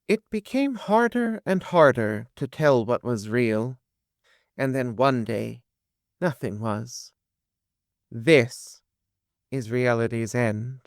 It became harder and harder to tell what was real, and then one day, nothing was. This is reality's end.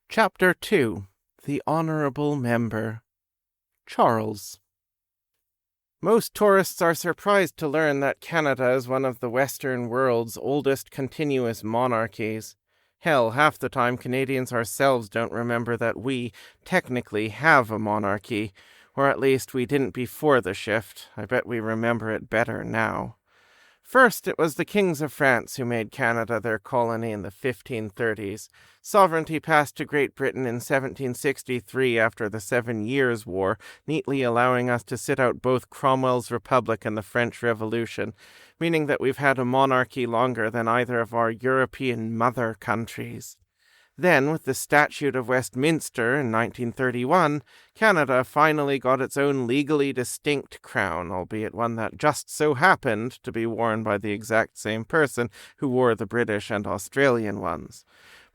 Chapter 2. The Honourable Member. Charles. Most tourists are surprised to learn that Canada is one of the Western world's oldest continuous monarchies. Hell, half the time Canadians ourselves don't remember that we, technically, have a monarchy, or at least we didn't before the shift. I bet we remember it better now. First, it was the kings of France who made Canada their colony in the 1530s. Sovereignty passed to Great Britain in 1763 after the 7 Years' War, neatly allowing us to sit out both Cromwell's Republic and the French Revolution, meaning that we've had a monarchy longer than either of our European mother countries. Then, with the Statute of Westminster in 1931, Canada finally got its own legally distinct crown, albeit one that just so happened to be worn by the exact same person who wore the British and Australian ones.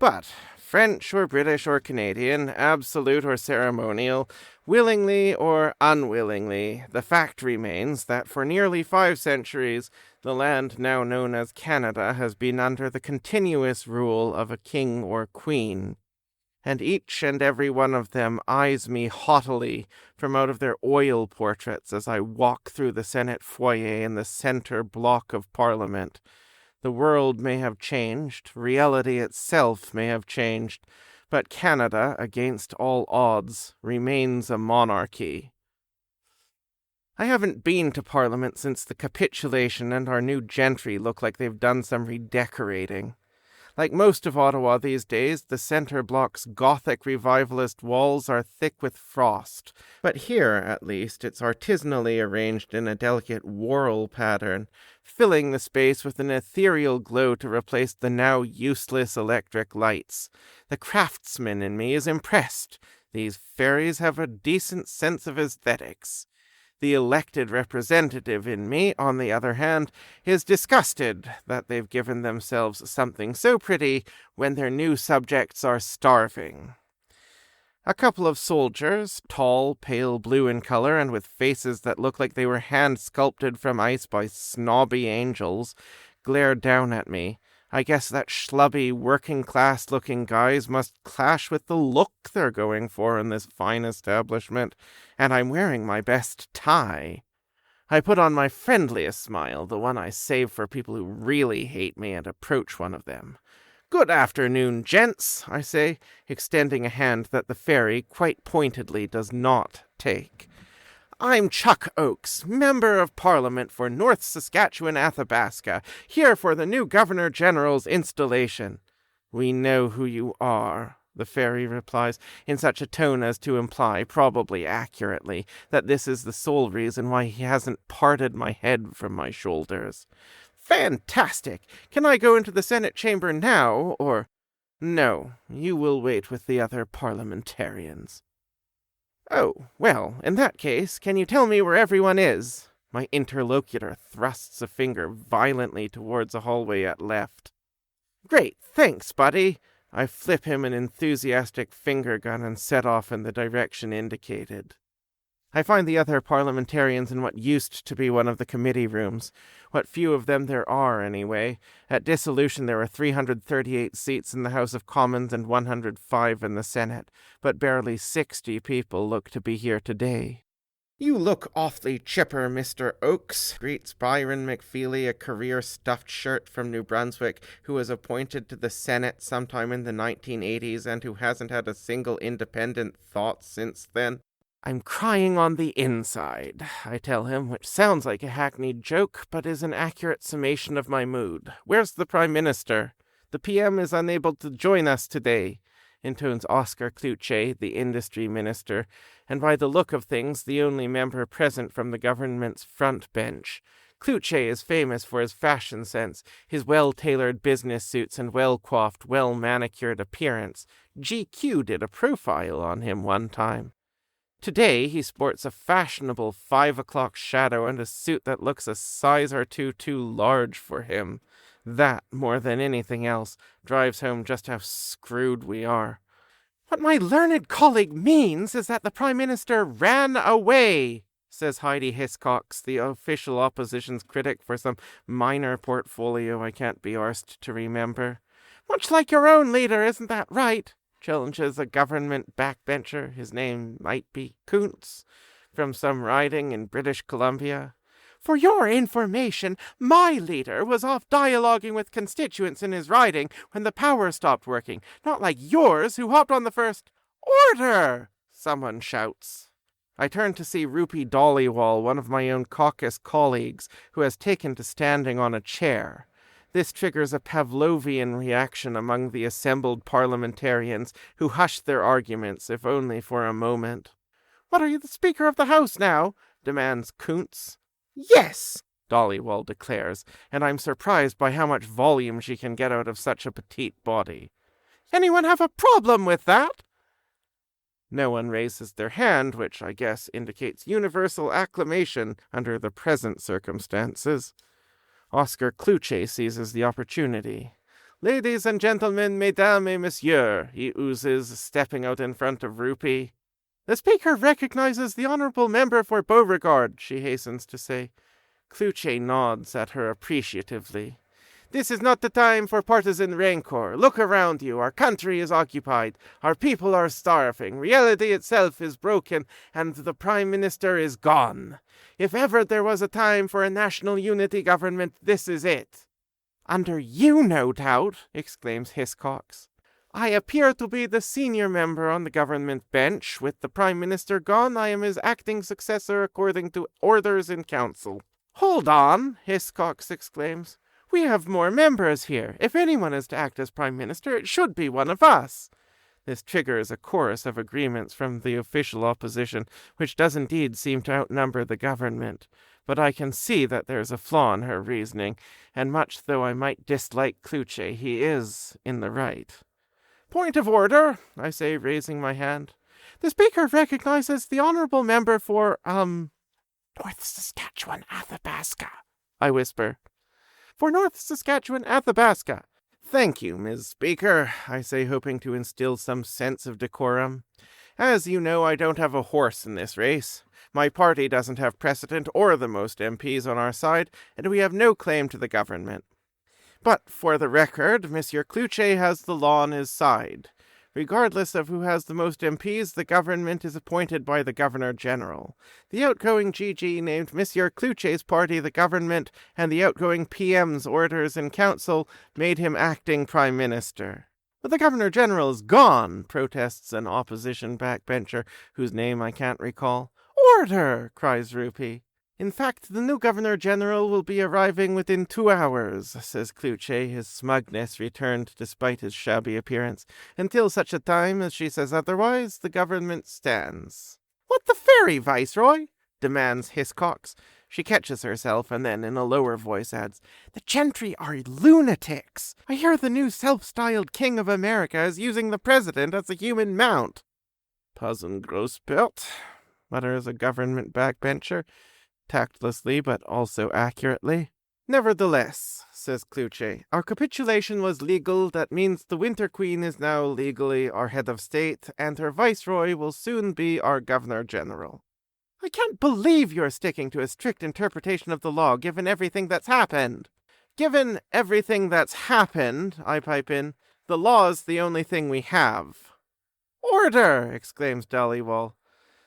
But, French or British or Canadian, absolute or ceremonial, willingly or unwillingly, the fact remains that for nearly 5 centuries, the land now known as Canada has been under the continuous rule of a king or queen, and each and every one of them eyes me haughtily from out of their oil portraits as I walk through the Senate foyer in the centre block of Parliament. The world may have changed, reality itself may have changed, but Canada, against all odds, remains a monarchy. I haven't been to Parliament since the capitulation, and our new gentry look like they've done some redecorating. Like most of Ottawa these days, the centre block's Gothic revivalist walls are thick with frost, but here, at least, it's artisanally arranged in a delicate whorl pattern, filling the space with an ethereal glow to replace the now useless electric lights. The craftsman in me is impressed. These fairies have a decent sense of aesthetics. The elected representative in me, on the other hand, is disgusted that they've given themselves something so pretty when their new subjects are starving. A couple of soldiers, tall, pale blue in color, and with faces that look like they were hand-sculpted from ice by snobby angels, glared down at me. I guess that schlubby, working-class-looking guys must clash with the look they're going for in this fine establishment, and I'm wearing my best tie. I put on my friendliest smile, the one I save for people who really hate me, and approach one of them. "Good afternoon, gents," I say, extending a hand that the fairy quite pointedly does not take. "I'm Chuck Oakes, Member of Parliament for North Saskatchewan-Athabasca, here for the new Governor-General's installation." "We know who you are," the fairy replies, in such a tone as to imply, probably accurately, that this is the sole reason why he hasn't parted my head from my shoulders. "Fantastic! Can I go into the Senate chamber now, or—" "No, you will wait with the other parliamentarians." "Oh, well, in that case, can you tell me where everyone is?" My interlocutor thrusts a finger violently towards a hallway at left. "Great, thanks, buddy." I flip him an enthusiastic finger gun and set off in the direction indicated. I find the other parliamentarians in what used to be one of the committee rooms. What few of them there are, anyway. At dissolution there were 338 seats in the House of Commons and 105 in the Senate, but barely 60 people look to be here today. "You look awfully chipper, Mr. Oakes," greets Byron McFeely, a career stuffed shirt from New Brunswick, who was appointed to the Senate sometime in the 1980s and who hasn't had a single independent thought since then. "I'm crying on the inside," I tell him, which sounds like a hackneyed joke, but is an accurate summation of my mood. "Where's the Prime Minister? The PM is unable to join us today," intones Oscar Cluche, the industry minister, and by the look of things, the only member present from the government's front bench. Cluche is famous for his fashion sense, his well-tailored business suits and well-coiffed, well-manicured appearance. GQ did a profile on him one time. Today he sports a fashionable 5 o'clock shadow and a suit that looks a size or two too large for him. That, more than anything else, drives home just how screwed we are. "What my learned colleague means is that the Prime Minister ran away," says Heidi Hiscox, the official opposition's critic for some minor portfolio I can't be arsed to remember. "Much like your own leader, isn't that right?" challenges a government backbencher, his name might be Kuntz, from some riding in British Columbia. "For your information, my leader was off dialoguing with constituents in his riding when the power stopped working, not like yours, who hopped on the first—" "Order!" someone shouts. I turn to see Rupee Dollywall, one of my own caucus colleagues, who has taken to standing on a chair. This triggers a Pavlovian reaction among the assembled parliamentarians, who hush their arguments, if only for a moment. "What, are you the Speaker of the House now?" demands Kuntz. "Yes," Dollywall declares, and I'm surprised by how much volume she can get out of such a petite body. "Anyone have a problem with that?" No one raises their hand, which I guess indicates universal acclamation under the present circumstances. Oscar Cluche seizes the opportunity. "Ladies and gentlemen, mesdames et messieurs," he oozes, stepping out in front of Rupee. "The Speaker recognizes the Honourable Member for Beauregard," she hastens to say. Cluche nods at her appreciatively. "This is not the time for partisan rancor. Look around you. Our country is occupied. Our people are starving. Reality itself is broken, and the Prime Minister is gone. If ever there was a time for a national unity government, this is it." "Under you, no doubt," exclaims Hiscox. "I appear to be the senior member on the government bench. With the Prime Minister gone, I am his acting successor according to orders in council." "Hold on," Hiscox exclaims. "We have more members here. If anyone is to act as Prime Minister, it should be one of us." This triggers a chorus of agreements from the official opposition, which does indeed seem to outnumber the government. But I can see that there's a flaw in her reasoning, and much though I might dislike Cluche, he is in the right. "Point of order," I say, raising my hand. "The Speaker recognizes the Honourable Member for, North Saskatchewan Athabasca," I whisper. "For North Saskatchewan Athabasca." "Thank you, Ms. Speaker," I say, hoping to instill some sense of decorum. "As you know, I don't have a horse in this race. My party doesn't have precedent or the most MPs on our side, and we have no claim to the government. But, for the record, Monsieur Cluche has the law on his side. Regardless of who has the most MPs, the government is appointed by the Governor-General. The outgoing GG named Monsieur Cluche's party the government, and the outgoing PM's orders in council made him acting Prime Minister." "But the Governor-General is gone," protests an opposition backbencher, whose name I can't recall. "Order!" cries Rupee. "In fact, the new Governor-General will be arriving within 2 hours, says Cluche, his smugness returned despite his shabby appearance. "Until such a time as she says otherwise, the government stands." "What the fairy, Viceroy?" demands Hiscox. She catches herself and then, in a lower voice, adds, "The gentry are lunatics. I hear the new self-styled King of America is using the President as a human mount." "Cousin Grospelt," mutters a government backbencher, tactlessly but also accurately. "Nevertheless," says Cluche, "our capitulation was legal. That means the Winter Queen is now legally our head of state, and her viceroy will soon be our Governor-General." I can't believe you're sticking to a strict interpretation of the law, given everything that's happened. Given everything that's happened, I pipe in, the law's the only thing we have. Order! Exclaims Dollywall.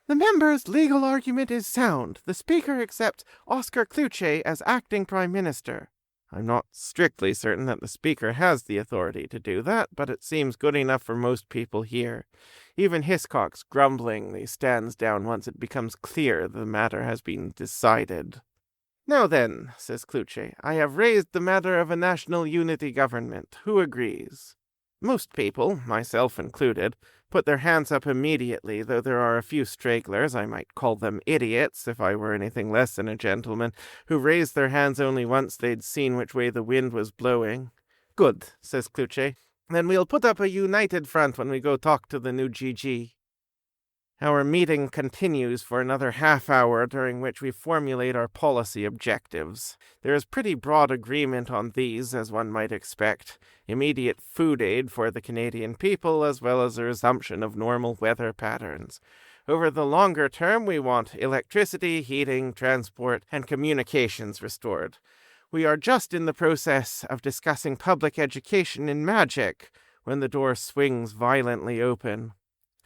The member's legal argument is sound. The Speaker accepts Oscar Cluche as acting Prime Minister. I'm not strictly certain that the Speaker has the authority to do that, but it seems good enough for most people here. Even Hiscox grumblingly stands down once it becomes clear the matter has been decided. Now then, says Cluche, I have raised the matter of a national unity government. Who agrees? Most people, myself included, put their hands up immediately, though there are a few stragglers, I might call them idiots if I were anything less than a gentleman, who raised their hands only once they'd seen which way the wind was blowing. Good, says Cluche. Then we'll put up a united front when we go talk to the new GG. Our meeting continues for another half hour, during which we formulate our policy objectives. There is pretty broad agreement on these, as one might expect. Immediate food aid for the Canadian people, as well as a resumption of normal weather patterns. Over the longer term, we want electricity, heating, transport, and communications restored. We are just in the process of discussing public education in magic, when the door swings violently open.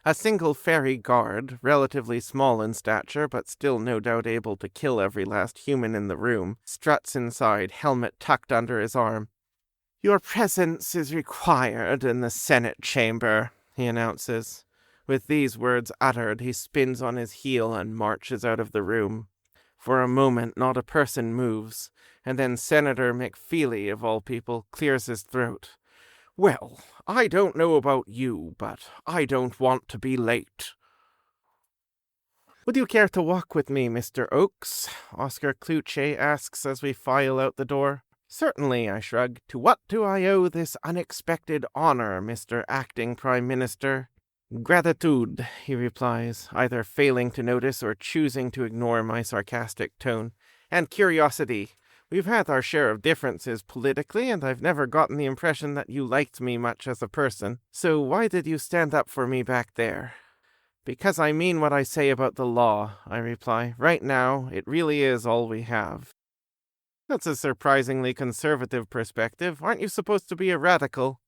A single fairy guard, relatively small in stature, but still no doubt able to kill every last human in the room, struts inside, helmet tucked under his arm. Your presence is required in the Senate chamber, he announces. With these words uttered, he spins on his heel and marches out of the room. For a moment, not a person moves, and then Senator McFeely, of all people, clears his throat. Well, I don't know about you, but I don't want to be late. Would you care to walk with me, Mr. Oakes? Oscar Cluche asks as we file out the door. Certainly, I shrug. To what do I owe this unexpected honor, Mr. Acting Prime Minister? Gratitude, he replies, either failing to notice or choosing to ignore my sarcastic tone. And curiosity. We've had our share of differences politically, and I've never gotten the impression that you liked me much as a person. So why did you stand up for me back there? Because I mean what I say about the law, I reply. Right now, it really is all we have. That's a surprisingly conservative perspective. Aren't you supposed to be a radical?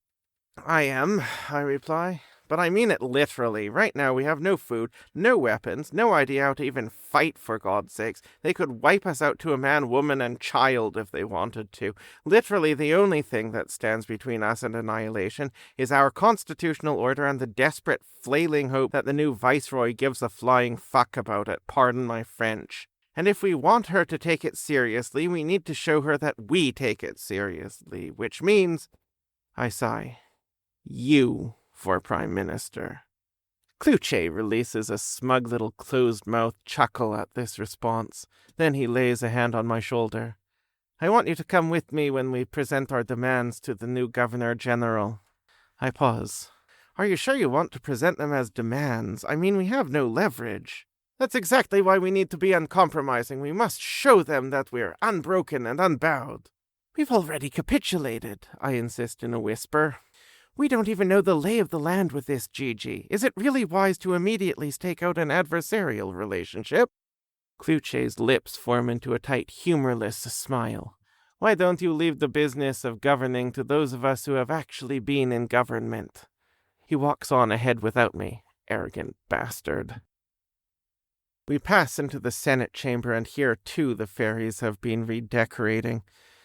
I am, I reply. But I mean it literally. Right now we have no food, no weapons, no idea how to even fight, for God's sakes. They could wipe us out to a man, woman, and child if they wanted to. Literally the only thing that stands between us and annihilation is our constitutional order and the desperate, flailing hope that the new viceroy gives a flying fuck about it, pardon my French. And if we want her to take it seriously, we need to show her that we take it seriously, which means, I sigh, you for Prime Minister. Cluche releases a smug little closed-mouthed chuckle at this response. Then he lays a hand on my shoulder. I want you to come with me when we present our demands to the new Governor-General. I pause. Are you sure you want to present them as demands? I mean, we have no leverage. That's exactly why we need to be uncompromising. We must show them that we're unbroken and unbowed. We've already capitulated, I insist in a whisper. We don't even know the lay of the land with this GG. Is it really wise to immediately stake out an adversarial relationship? Cluche's lips form into a tight, humorless smile. Why don't you leave the business of governing to those of us who have actually been in government? He walks on ahead without me. Arrogant bastard. We pass into the Senate chamber, and here, too, the fairies have been redecorating.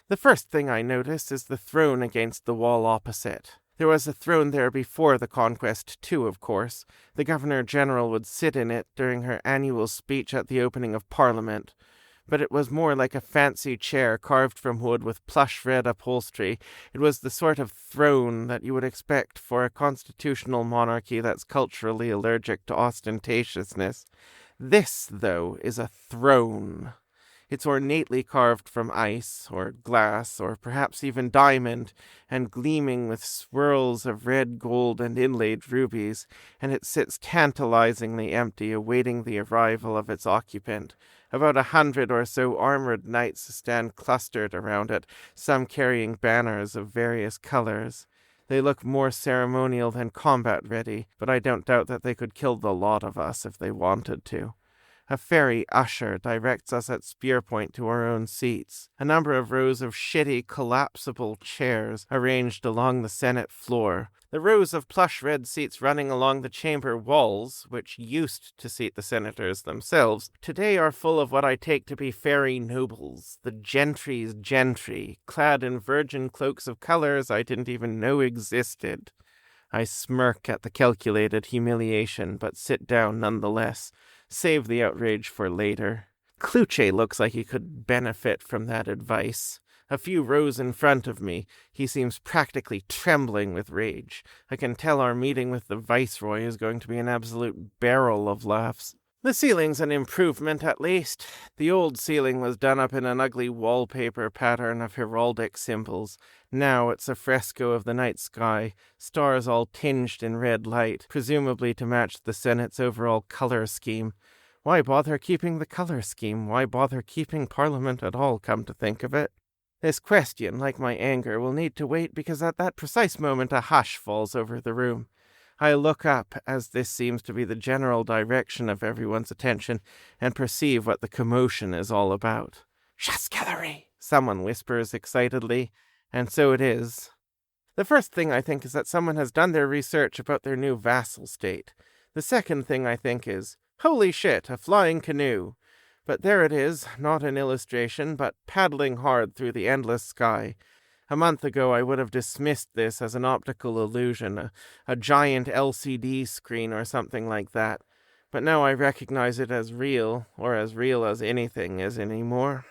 The first thing I notice is the throne against the wall opposite. There was a throne there before the conquest, too, of course. The Governor-General would sit in it during her annual speech at the opening of Parliament. But it was more like a fancy chair carved from wood with plush red upholstery. It was the sort of throne that you would expect for a constitutional monarchy that's culturally allergic to ostentatiousness. This, though, is a throne. It's ornately carved from ice, or glass, or perhaps even diamond, and gleaming with swirls of red gold and inlaid rubies, and it sits tantalizingly empty, awaiting the arrival of its occupant. About 100 or so armored knights stand clustered around it, some carrying banners of various colors. They look more ceremonial than combat-ready, but I don't doubt that they could kill the lot of us if they wanted to. A fairy usher directs us at spear point to our own seats. A number of rows of shitty, collapsible chairs arranged along the Senate floor. The rows of plush red seats running along the chamber walls, which used to seat the senators themselves, today are full of what I take to be fairy nobles, the gentry's gentry, clad in virgin cloaks of colors I didn't even know existed. I smirk at the calculated humiliation, but sit down nonetheless. Save the outrage for later. Cluche looks like he could benefit from that advice. A few rows in front of me, he seems practically trembling with rage. I can tell our meeting with the Viceroy is going to be an absolute barrel of laughs. The ceiling's an improvement, at least. The old ceiling was done up in an ugly wallpaper pattern of heraldic symbols. Now it's a fresco of the night sky, stars all tinged in red light, presumably to match the Senate's overall color scheme. Why bother keeping the color scheme? Why bother keeping Parliament at all, come to think of it? This question, like my anger, will need to wait because at that precise moment a hush falls over the room. I look up, as this seems to be the general direction of everyone's attention, and perceive what the commotion is all about. "Chancellor!" someone whispers excitedly, and so it is. The first thing I think is that someone has done their research about their new vassal state. The second thing I think is, holy shit, a flying canoe. But there it is, not an illustration, but paddling hard through the endless sky. A month ago I would have dismissed this as an optical illusion, a giant LCD screen or something like that. But now I recognize it as real, or as real as anything is anymore.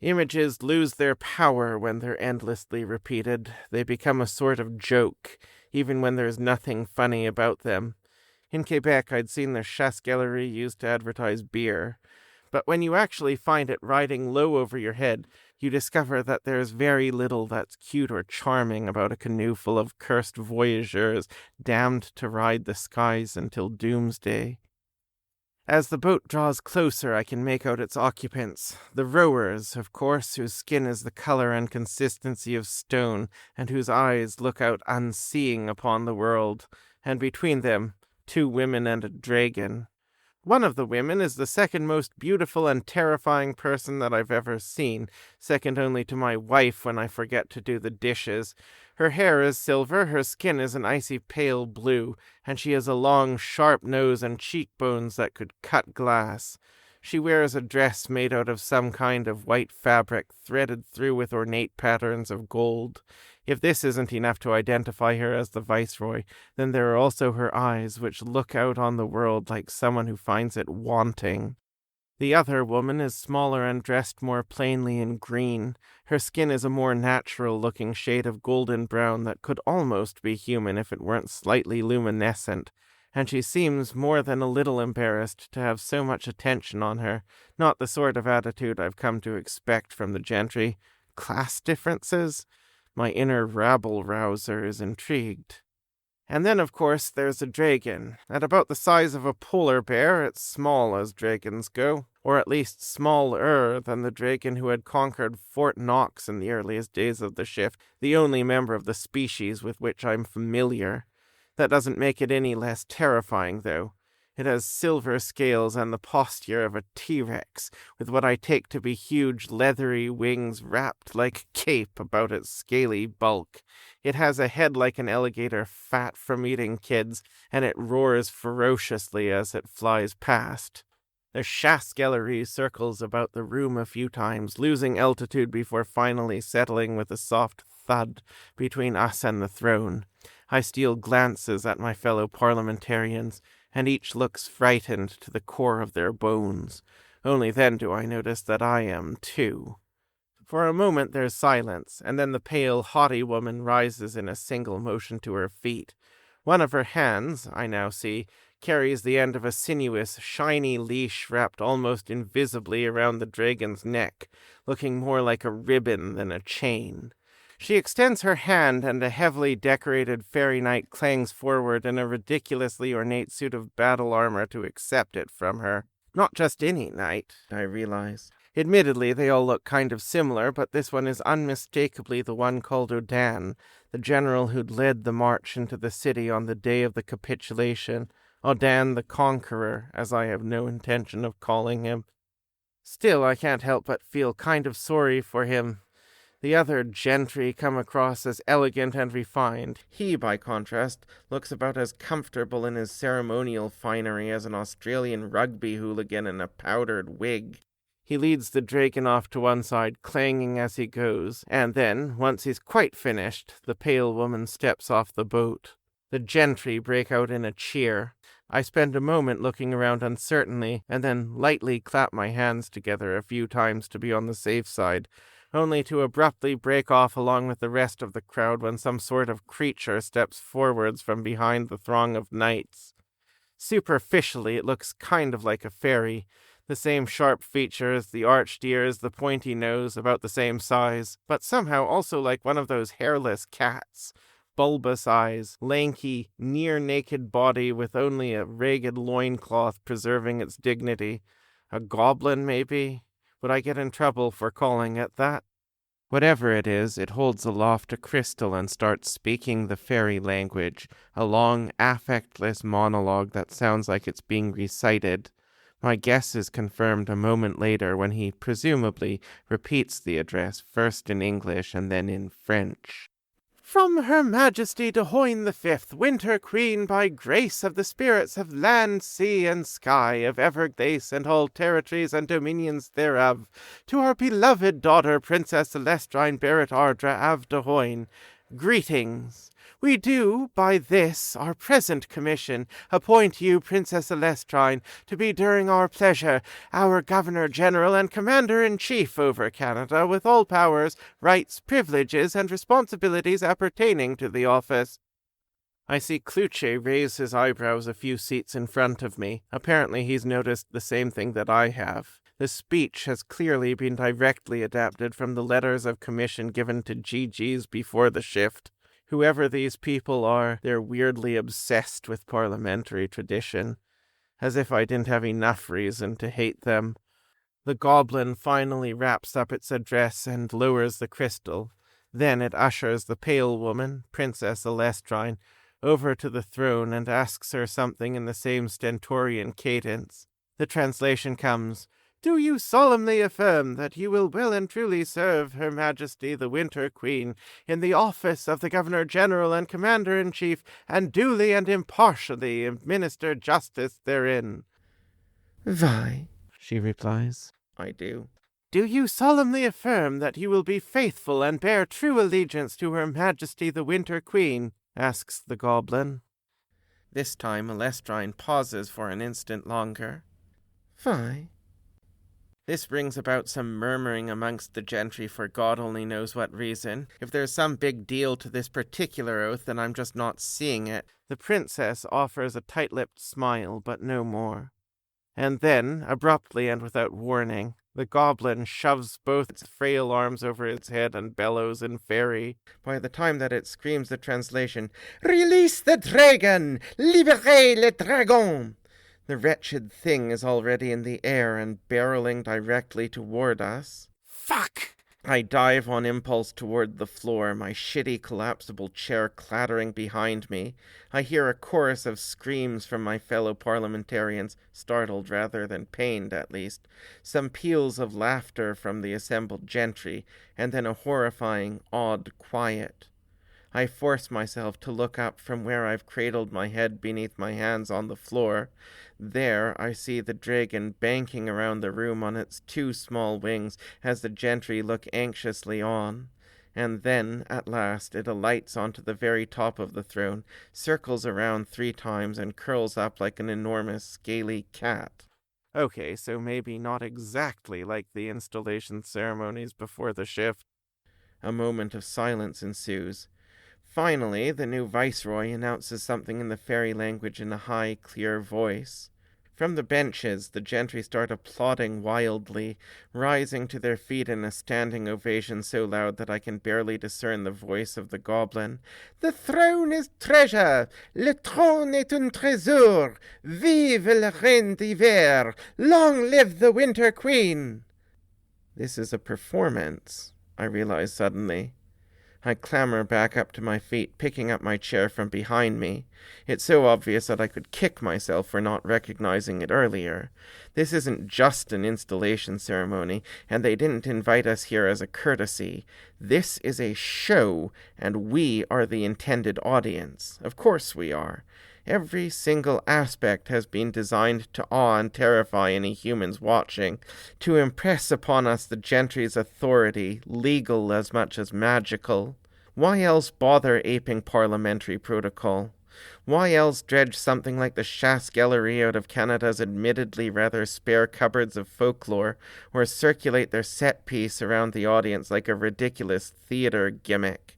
Images lose their power when they're endlessly repeated. They become a sort of joke, even when there's nothing funny about them. In Quebec I'd seen the chasse galerie used to advertise beer. But when you actually find it riding low over your head, you discover that there's very little that's cute or charming about a canoe full of cursed voyageurs damned to ride the skies until doomsday. As the boat draws closer, I can make out its occupants. The rowers, of course, whose skin is the color and consistency of stone, and whose eyes look out unseeing upon the world. And between them, 2 women and a dragon. One of the women is the second most beautiful and terrifying person that I've ever seen, second only to my wife when I forget to do the dishes. Her hair is silver, her skin is an icy pale blue, and she has a long, sharp nose and cheekbones that could cut glass. She wears a dress made out of some kind of white fabric, threaded through with ornate patterns of gold. If this isn't enough to identify her as the Viceroy, then there are also her eyes, which look out on the world like someone who finds it wanting. The other woman is smaller and dressed more plainly in green. Her skin is a more natural-looking shade of golden brown that could almost be human if it weren't slightly luminescent, and she seems more than a little embarrassed to have so much attention on her, not the sort of attitude I've come to expect from the gentry. Class differences? My inner rabble-rouser is intrigued. And then, of course, there's a dragon. At about the size of a polar bear, it's small as dragons go, or at least smaller than the dragon who had conquered Fort Knox in the earliest days of the shift, the only member of the species with which I'm familiar. That doesn't make it any less terrifying, though. It has silver scales and the posture of a T-Rex, with what I take to be huge leathery wings wrapped like a cape about its scaly bulk. It has a head like an alligator fat from eating kids, and it roars ferociously as it flies past. The chasse galerie circles about the room a few times, losing altitude before finally settling with a soft thud between us and the throne. I steal glances at my fellow parliamentarians, and each looks frightened to the core of their bones. Only then do I notice that I am, too. For a moment there's silence, and then the pale, haughty woman rises in a single motion to her feet. One of her hands, I now see, carries the end of a sinuous, shiny leash wrapped almost invisibly around the dragon's neck, looking more like a ribbon than a chain. She extends her hand, and a heavily decorated fairy knight clangs forward in a ridiculously ornate suit of battle armor to accept it from her. Not just any knight, I realize. Admittedly, they all look kind of similar, but this one is unmistakably the one called Odan, the general who'd led the march into the city on the day of the capitulation. Odin the Conqueror, as I have no intention of calling him. Still, I can't help but feel kind of sorry for him. The other gentry come across as elegant and refined. He, by contrast, looks about as comfortable in his ceremonial finery as an Australian rugby hooligan in a powdered wig. He leads the dragon off to one side, clanging as he goes, and then, once he's quite finished, the pale woman steps off the boat. The gentry break out in a cheer. I spend a moment looking around uncertainly, and then lightly clap my hands together a few times to be on the safe side, only to abruptly break off along with the rest of the crowd when some sort of creature steps forwards from behind the throng of knights. Superficially, it looks kind of like a fairy. The same sharp features, the arched ears, the pointy nose, about the same size, but somehow also like one of those hairless cats. Bulbous eyes, lanky, near-naked body with only a ragged loincloth preserving its dignity. A goblin, maybe? Would I get in trouble for calling it that? Whatever it is, it holds aloft a crystal and starts speaking the fairy language, a long, affectless monologue that sounds like it's being recited. My guess is confirmed a moment later when he, presumably, repeats the address, first in English and then in French. From Her Majesty de Hoyne the Fifth, Winter Queen, by grace of the spirits of land, sea, and sky, of Everglace and all territories and dominions thereof, to our beloved daughter, Princess Celestrine Barrett Ardra av de Hoyne, greetings. We do, by this, our present commission, appoint you, Princess Celestrine, to be during our pleasure, our Governor-General and Commander-in-Chief over Canada, with all powers, rights, privileges, and responsibilities appertaining to the office. I see Cluche raise his eyebrows a few seats in front of me. Apparently he's noticed the same thing that I have. The speech has clearly been directly adapted from the letters of commission given to GGs before the shift. Whoever these people are, they're weirdly obsessed with parliamentary tradition, as if I didn't have enough reason to hate them. The goblin finally wraps up its address and lowers the crystal. Then it ushers the pale woman, Princess Celestrine, over to the throne and asks her something in the same stentorian cadence. The translation comes, "Do you solemnly affirm that you will well and truly serve Her Majesty the Winter Queen in the office of the Governor-General and Commander-in-Chief, and duly and impartially administer justice therein?" "Why?" she replies. "I do." "Do you solemnly affirm that you will be faithful and bear true allegiance to Her Majesty the Winter Queen?" asks the goblin. This time Celestrine pauses for an instant longer. "Why?" This brings about some murmuring amongst the gentry for God only knows what reason. If there's some big deal to this particular oath, then I'm just not seeing it. The princess offers a tight-lipped smile, but no more. And then, abruptly and without warning, the goblin shoves both its frail arms over its head and bellows in fairy. By the time that it screams the translation, "Release the dragon! Libérez le dragon!" the wretched thing is already in the air and barreling directly toward us. Fuck! I dive on impulse toward the floor, my shitty collapsible chair clattering behind me. I hear a chorus of screams from my fellow parliamentarians, startled rather than pained at least, some peals of laughter from the assembled gentry, and then a horrifying, odd quiet. I force myself to look up from where I've cradled my head beneath my hands on the floor. There I see the dragon banking around the room on its two small wings as the gentry look anxiously on. And then, at last, it alights onto the very top of the throne, circles around 3 times, and curls up like an enormous, scaly cat. Okay, so maybe not exactly like the installation ceremonies before the shift. A moment of silence ensues. Finally, the new viceroy announces something in the fairy language in a high, clear voice. From the benches, the gentry start applauding wildly, rising to their feet in a standing ovation so loud that I can barely discern the voice of the goblin. "The throne is treasure! Le trône est un trésor! Vive la reine d'hiver! Long live the Winter Queen!" This is a performance, I realize suddenly. I clamber back up to my feet, picking up my chair from behind me. It's so obvious that I could kick myself for not recognizing it earlier. This isn't just an installation ceremony, and they didn't invite us here as a courtesy. This is a show, and we are the intended audience. Of course we are. Every single aspect has been designed to awe and terrify any humans watching, to impress upon us the gentry's authority, legal as much as magical. Why else bother aping parliamentary protocol? Why else dredge something like the Shaskellery out of Canada's admittedly rather spare cupboards of folklore, or circulate their set piece around the audience like a ridiculous theatre gimmick?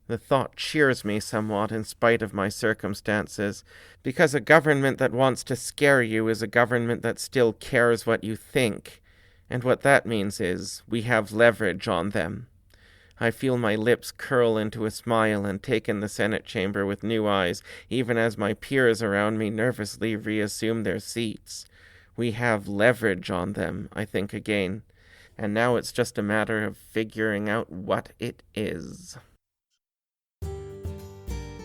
The thought cheers me somewhat in spite of my circumstances, because a government that wants to scare you is a government that still cares what you think, and what that means is we have leverage on them. I feel my lips curl into a smile and take in the Senate chamber with new eyes, even as my peers around me nervously reassume their seats. We have leverage on them, I think again, and now it's just a matter of figuring out what it is.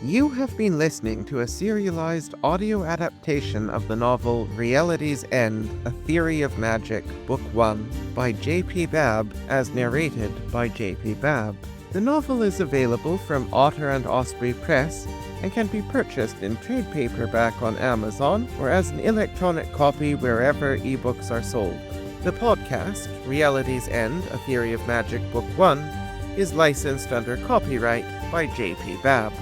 You have been listening to a serialized audio adaptation of the novel Reality's End, A Theory of Magic, Book 1, by J.P. Babb, as narrated by J.P. Babb. The novel is available from Otter and Osprey Press and can be purchased in trade paperback on Amazon or as an electronic copy wherever ebooks are sold. The podcast, Reality's End, A Theory of Magic, Book 1, is licensed under copyright by J.P. Babb.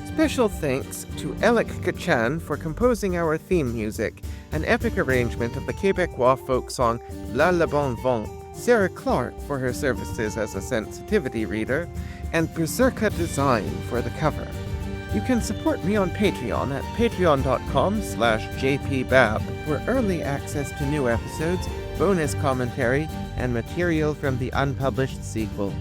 Special thanks to Alec Kachan for composing our theme music, an epic arrangement of the Québécois folk song La Le Bon Vent, Sarah Clark for her services as a sensitivity reader, and Berserka Design for the cover. You can support me on Patreon at patreon.com/jpbab for early access to new episodes, bonus commentary, and material from the unpublished sequel.